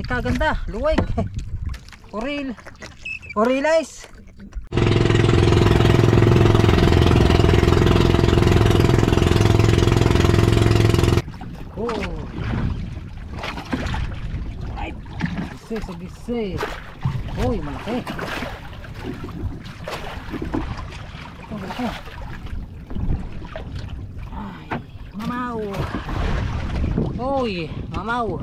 kaganda, luwag. Orilis. Oh. Right. Gise. Uy, malaki. Oh, malaki. Ay, mamaw. Uy, mamaw.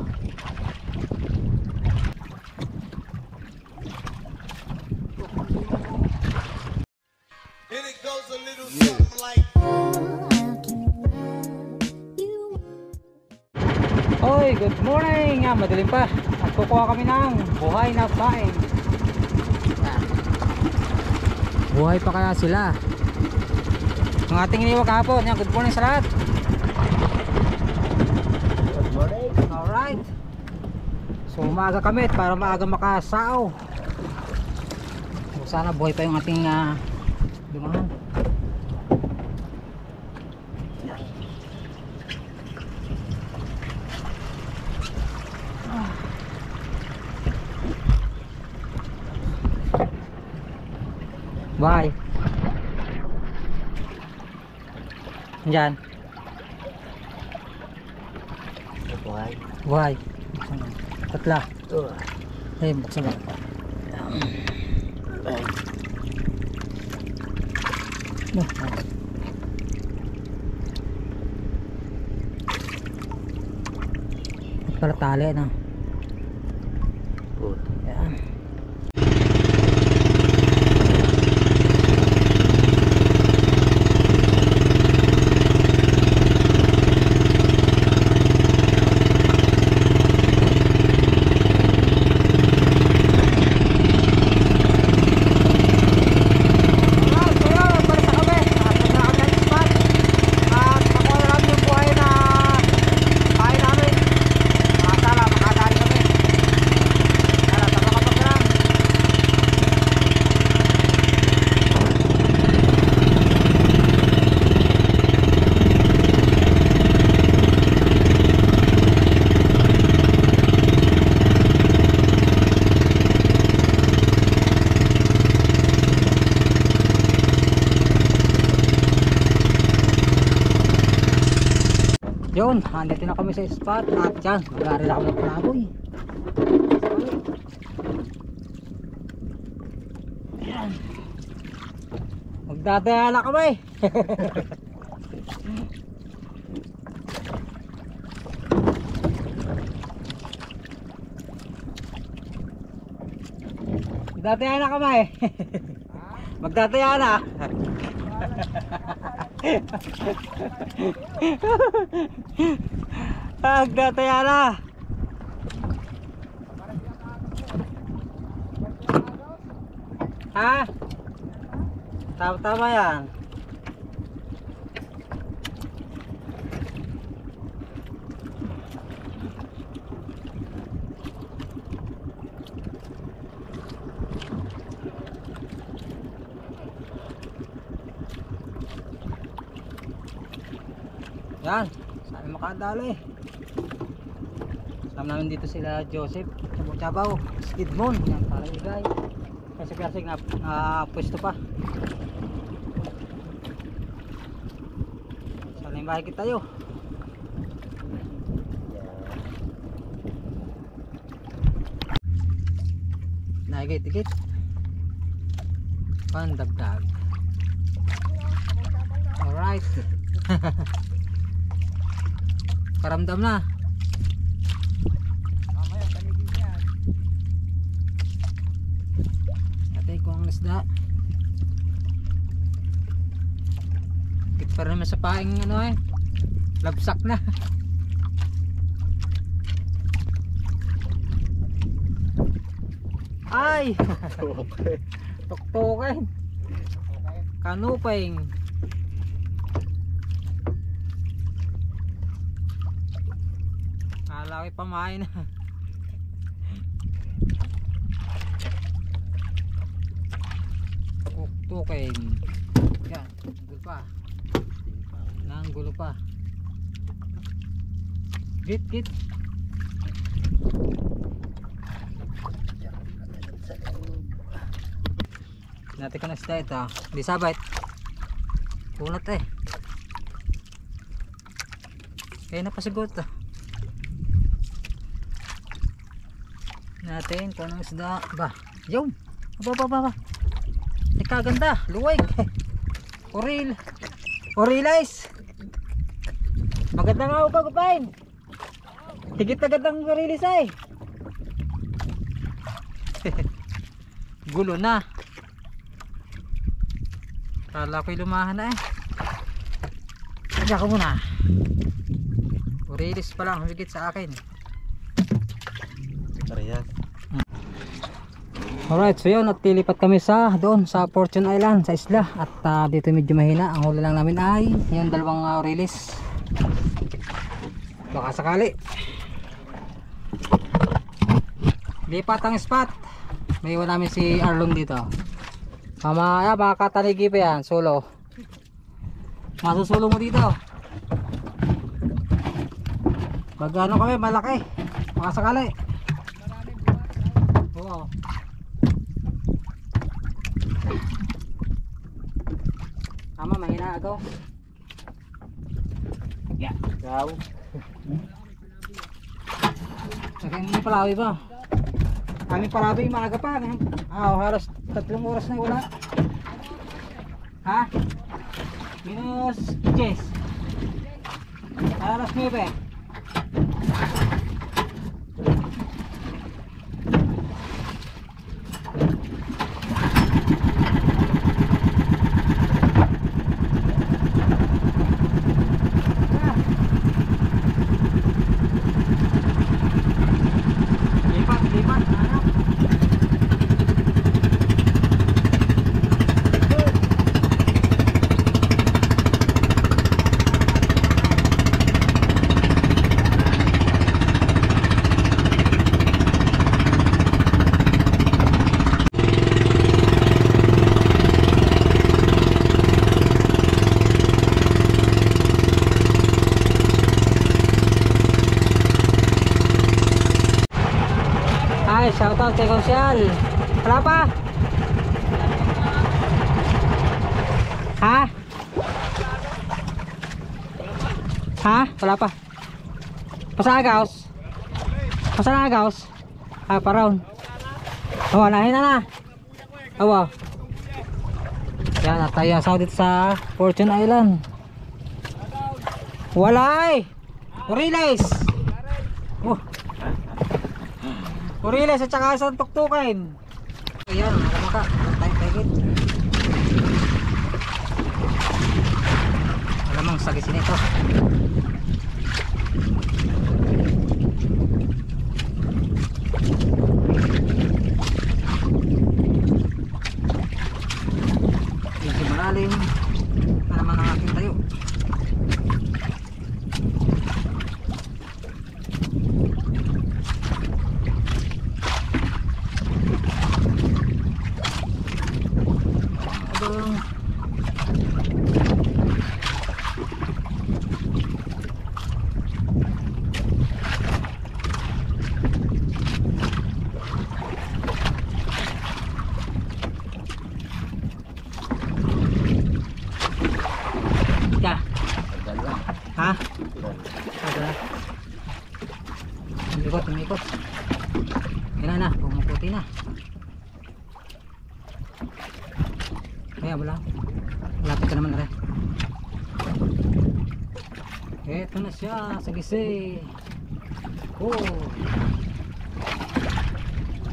Hoy, good morning! Madilim pa. Nagkukuha kami ng buhay na pain. Buhay pa kaya sila? Ang ating iniwag kahapon. Good morning sa lahat. Good morning. Alright. So umaga kami para maaga makasao. So, sana buhay pa yung ating dumahan. Bye. Diyan. Buhay. Buhay. Tatla. Ay, buksan mo. Para tali na. Yan. Yun, andito na kami sa spot at dyan, mag-aaral ako ng palaboy. Ayan. Magdadaya na kami. Magdadaya na kami. Magdadaya na. Agdataya na. Ha? Tama yan. Yan, saan makadali. Kasama namin dito sila Joseph, Chabaw, Skidmon, yan para igay. Kasi persig na pwesto pa. Sana yung bahay kita tayo. Nagit-igit. Pandagdag. Alright. Karamdam na. Mamaya tanigin yan. Atay ko ang isda. Kit pa naman sa paing labsak na. Ay! Tuktukin. Kanuping. Laki pamain na. Tuktukin. Yan, gulo pa. Nanggulo pa. Git. Natin ko na isda ito. Hindi sabit. Kunat eh. Kaya na pasigot ah. Natin kung anong isda. Ba, yun. Aba. Ikaganda, luwag. Orilis. Maganda nga ako kapain. Higit na gandang orilis ay. Gulo na. Kala ko'y lumahan na eh. Diyan ko muna. Orilis pa lang higit sa akin. Parehas. Alright, so yun, at lilipat kami doon sa Fortune Island, sa isla. At dito medyo mahina. Ang huli lang namin ay yung dalawang orilis. Baka sakali. Lipat ang spot. May iwan namin si Arlong dito. Mamaya baka tanigi pa yan, solo. Masusulo mo dito. Magano kami, malaki. Baka sakali. Oo. Tama, mahina ako. Yeah. Ikaw. Sakay mo palawi ba? Kami palawi maaga pa. Halos 3 oras na wala. Ha? Minus 10. Alas 9. Lipat. Ano? Ay, shoutout kay Konsyal. Wala pa? Ha? Ha? Wala pa? Pasagaos? Pasagaos? Ah, paraon. Oh, nahin na. Awa. Yan, nataya sa dito sa Fortune Island. Walay! Orilis! Oh. Orilis at saka isang tuktukin. Ayan, nakamaka. Tayo-tayit. Alamang sagisin ito. Medyo malalim. Ito naman ang aking tayo. Ha? Ada. Umikot. Yan na, pumuputi na. Kaya wala. Lapit ka naman na rin. Eto na siya, sagisi. Oh.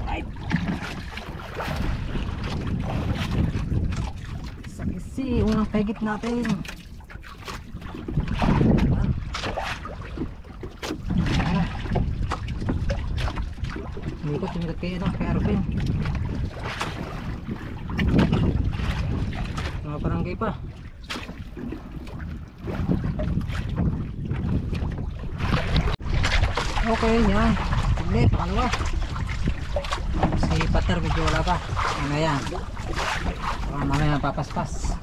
Right. Sagisi, unang pegit natin. Umikot kay Arvin. Mga barangay pa. Okay, yan. Tiglit, pangalawa. Si Pater medyo wala pa. Ano yan? Mamaya papaspas.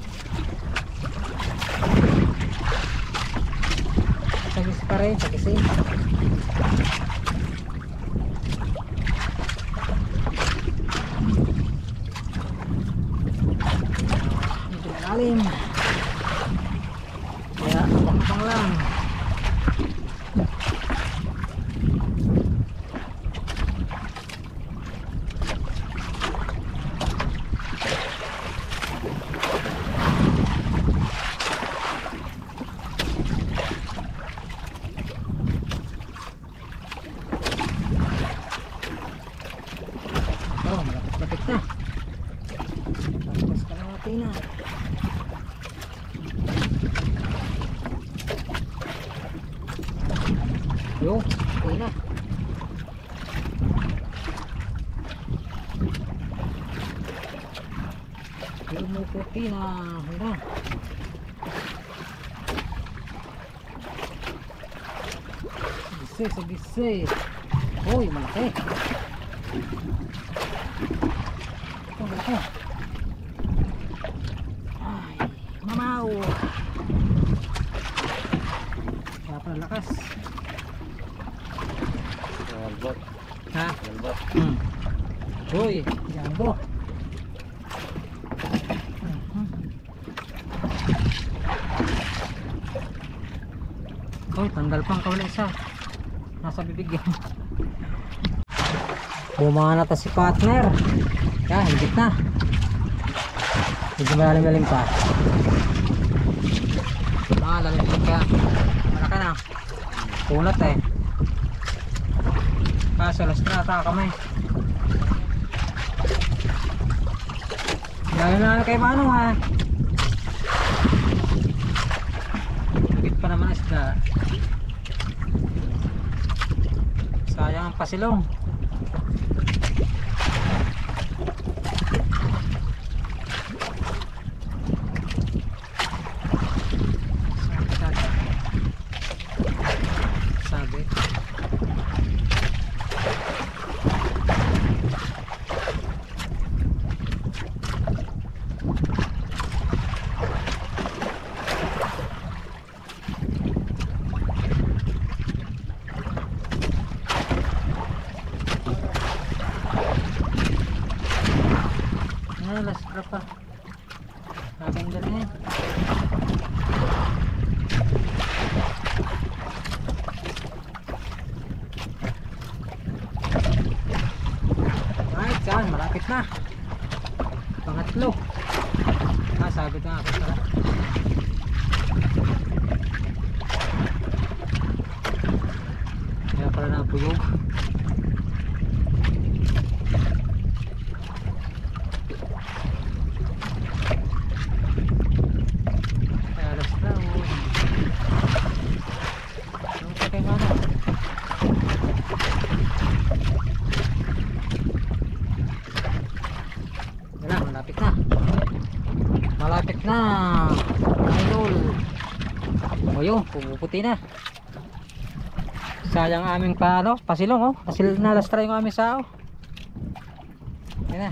Sagis pa rin, sagisin. na. Tapos kalahati na. Yo, okay na. Lumuputi na. Handa. Sagisi. Uy, malaki. Ito, malaki. Ay, mamaw. Kaya pala lakas. Malbot. Ha? Malbot. Uy, jambo. Uy, tanggal pang kawala isa. Nasa bibig yan. Bumana na si partner. Yan, higit na. Medyo malalim-lalim pa. Lalim-lalim ka. Malaka na. Punat eh. Kaso last na ata kamay. Gano'n na kay Manong ha. Higit pa naman isda. Sayang ang pasilong. Sabi. Last drop pa. Maganda na yan. Right, saan? Malapit na. Pangatlo. Sabit na ako pala. Kaya pala nabuyog. Malapit na idol. O yun, pumuputi na. Sayang aming pasilong oh. Kasi nalastra yung aming sao. Yan na.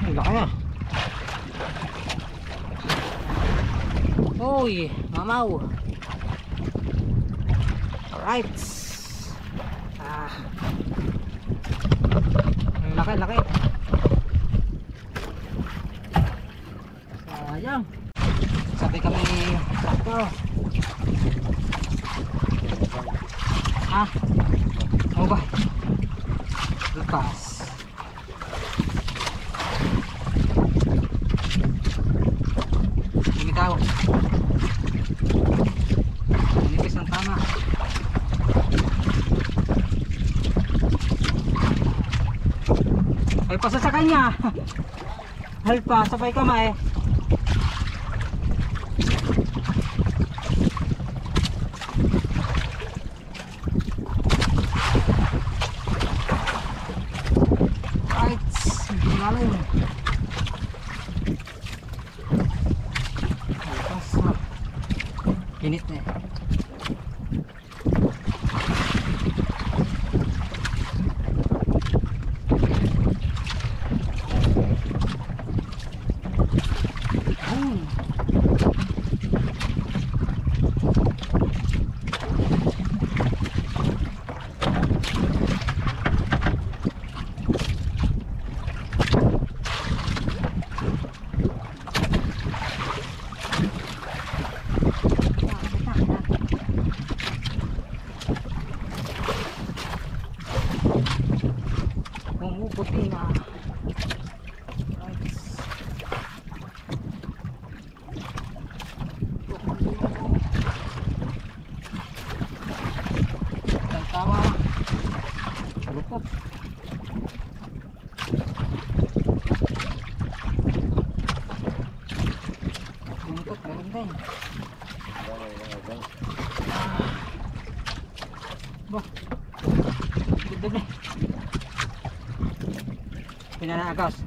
Ay, laki na. Uy, mamaw. Alright. Laki. Sayang. Sabi kami sakto. Ano ba? Lepas. Lumitaw. Nipis ang tama. Ay, pasa sa kanya. Halpa, sabay kamay. Right, hindi malalim. Halpas na. Init na eh. Ikot, meron din. Bah. Dudog na. Pinanaagos.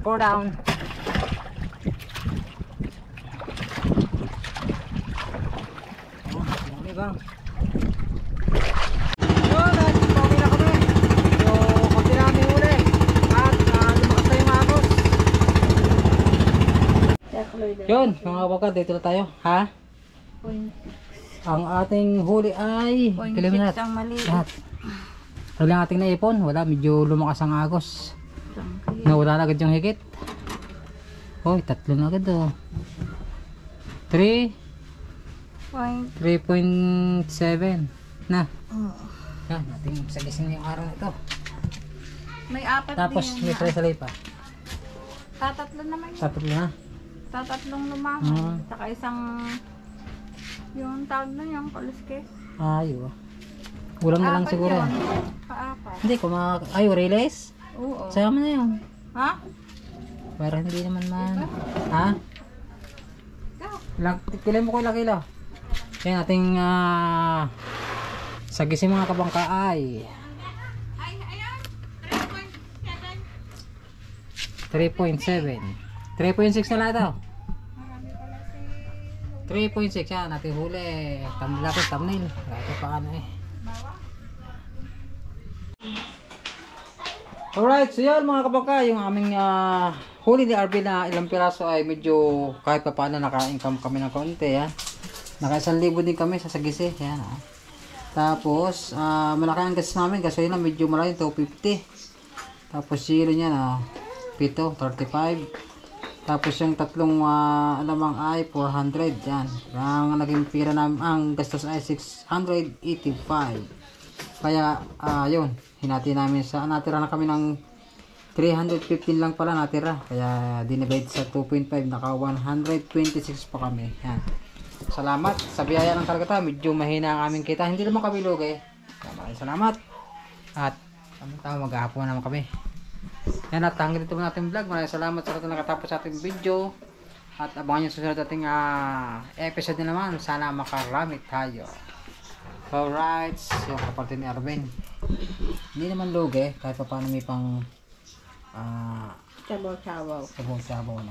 4 down. Dami bang. Yun, at pauwi na kami. So, konti na kami uli. At lumakas na yung agos. Yun, mga kapagod, dito na tayo. Ha? Ang ating huli ay kilimanat. Lahat. Wala ang ating naipon. Wala, medyo lumakas ang agos. Nawala na agad yung higit. Hoy, 3 na agad oh. 3.7 na. Yan, ating sagising yung araw nito. May 4 Tapos din. may salay pa. Tatatlo naman yun. 3 na. Tatatlong lumangan. Saka isang yung tawag na yung kaliske. Ayo. Ulam na lang Apat siguro. yun. Pa-4. Hindi, ay, release? Oo. Sayang mo na yun. Ha? Para hindi naman ha? Pilay mo ko ilang kilo. Yan ating sagising mga kabangka ay 3.7. 3.6 na lahat daw. 3.6 yan ating huli. Thumbnail. Ito pa ano eh. Alright, so yan mga kabangka, yung aming huli ni RB na ilang piraso ay medyo kahit pa paano naka-income kami ng kaunti. Yan. Naka 1,000 din kami sa sagisi. Yan, Tapos, malaki ang gas namin kasi yun medyo malaki, 250. Tapos zero niya, 7, 35. Tapos yung tatlong alamang ay 400. Yan. Ang naging pira namin, ang gastos ay 685. Kaya, yun, hinati namin sa, natira na kami ng 315 lang pala natira. Kaya, dinivide sa 2.5, naka 126 pa kami. Yan. Salamat sa biyaya ng Kalagata. Medyo mahina ang aming kita. Hindi naman kami lugi. Maraming salamat. At, maghahapon naman kami. Yan at hanggang dito muna ating vlog. Maraming salamat sa lahat na nakatapos sa ating video. At abangan nyo susunod ating episode na naman. Sana makarami tayo. Alright, yung kapatid ni Arvin. Hindi naman lugi, kahit pa paano may pang sabaw na.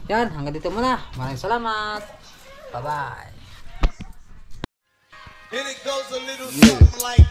Yan, hanggang dito muna. Maraming salamat. Bye bye. And it goes a little something like